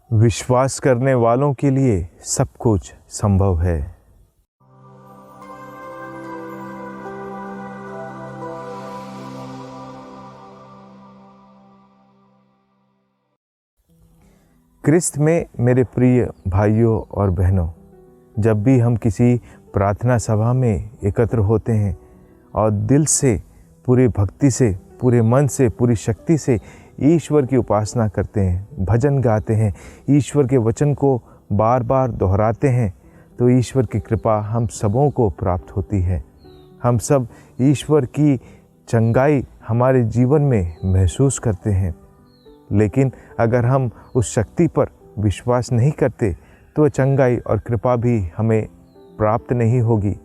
विश्वास करने वालों के लिए सब कुछ संभव है। क्रिस्त में मेरे प्रिय भाइयों और बहनों, जब भी हम किसी प्रार्थना सभा में एकत्र होते हैं और दिल से, पूरी भक्ति से, पूरे मन से, पूरी शक्ति से ईश्वर की उपासना करते हैं, भजन गाते हैं, ईश्वर के वचन को बार बार दोहराते हैं, तो ईश्वर की कृपा हम सबों को प्राप्त होती है। हम सब ईश्वर की चंगाई हमारे जीवन में महसूस करते हैं। लेकिन अगर हम उस शक्ति पर विश्वास नहीं करते तो चंगाई और कृपा भी हमें प्राप्त नहीं होगी।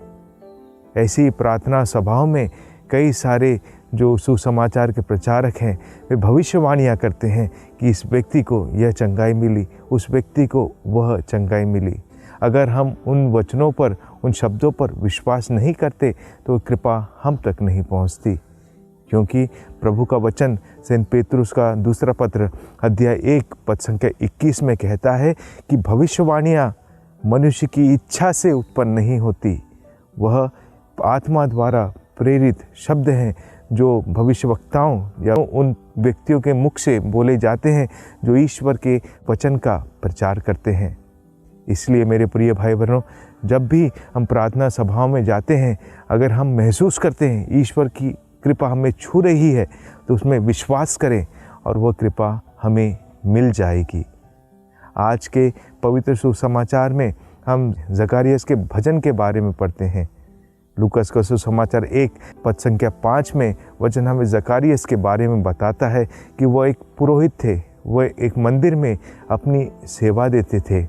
ऐसी प्रार्थना सभाओं में कई सारे जो सुसमाचार के प्रचारक हैं, वे भविष्यवाणियाँ करते हैं कि इस व्यक्ति को यह चंगाई मिली, उस व्यक्ति को वह चंगाई मिली। अगर हम उन वचनों पर, उन शब्दों पर विश्वास नहीं करते तो कृपा हम तक नहीं पहुँचती। क्योंकि प्रभु का वचन सेंट पेतरुस का दूसरा पत्र अध्याय 1 पद संख्या 21 में कहता है कि भविष्यवाणियाँ मनुष्य की इच्छा से उत्पन्न नहीं होती, वह आत्मा द्वारा प्रेरित शब्द हैं जो भविष्यवक्ताओं या उन व्यक्तियों के मुख से बोले जाते हैं जो ईश्वर के वचन का प्रचार करते हैं। इसलिए मेरे प्रिय भाई बहनों, जब भी हम प्रार्थना सभाओं में जाते हैं, अगर हम महसूस करते हैं ईश्वर की कृपा हमें छू रही है, तो उसमें विश्वास करें और वह कृपा हमें मिल जाएगी। आज के पवित्र सुसमाचार में हम जकारियस के भजन के बारे में पढ़ते हैं। लूकास का सुसमाचार 1 पद संख्या 5 में वचन हमें जकारियस के बारे में बताता है कि वह एक पुरोहित थे। वह एक मंदिर में अपनी सेवा देते थे।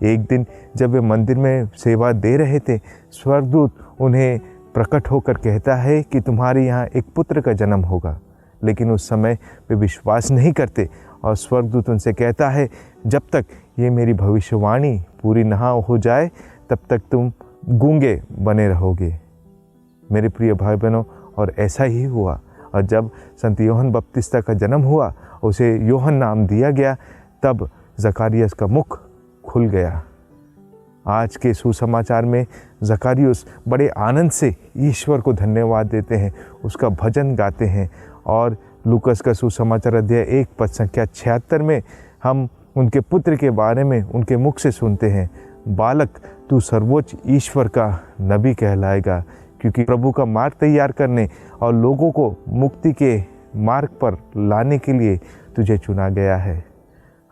एक दिन जब वे मंदिर में सेवा दे रहे थे, स्वर्गदूत उन्हें प्रकट होकर कहता है कि तुम्हारे यहाँ एक पुत्र का जन्म होगा। लेकिन उस समय वे विश्वास नहीं करते और स्वर्गदूत उनसे कहता है, जब तक ये मेरी भविष्यवाणी पूरी ना हो जाए तब तक तुम गूंगे बने रहोगे। मेरे प्रिय भाई बहनों, और ऐसा ही हुआ। और जब संत यूहन्ना बपतिस्ता का जन्म हुआ, उसे यूहन्ना नाम दिया गया, तब जकारियस का मुख खुल गया। आज के सुसमाचार में जकारियस बड़े आनंद से ईश्वर को धन्यवाद देते हैं, उसका भजन गाते हैं। और लूकास का सुसमाचार अध्याय 1 पद संख्या 76 में हम उनके पुत्र के बारे में उनके मुख से सुनते हैं, बालक तू सर्वोच्च ईश्वर का नबी कहलाएगा, क्योंकि प्रभु का मार्ग तैयार करने और लोगों को मुक्ति के मार्ग पर लाने के लिए तुझे चुना गया है।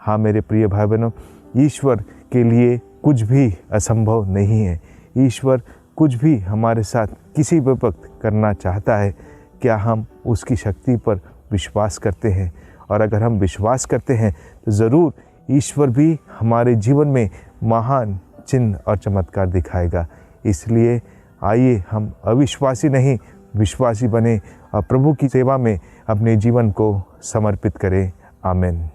हाँ मेरे प्रिय भाई बहनों, ईश्वर के लिए कुछ भी असंभव नहीं है। ईश्वर कुछ भी हमारे साथ किसी भी वक्त करना चाहता है। क्या हम उसकी शक्ति पर विश्वास करते हैं? और अगर हम विश्वास करते हैं तो ज़रूर ईश्वर भी हमारे जीवन में महान चिन्ह और चमत्कार दिखाएगा। इसलिए आइए हम अविश्वासी नहीं, विश्वासी बने और प्रभु की सेवा में अपने जीवन को समर्पित करें। आमीन।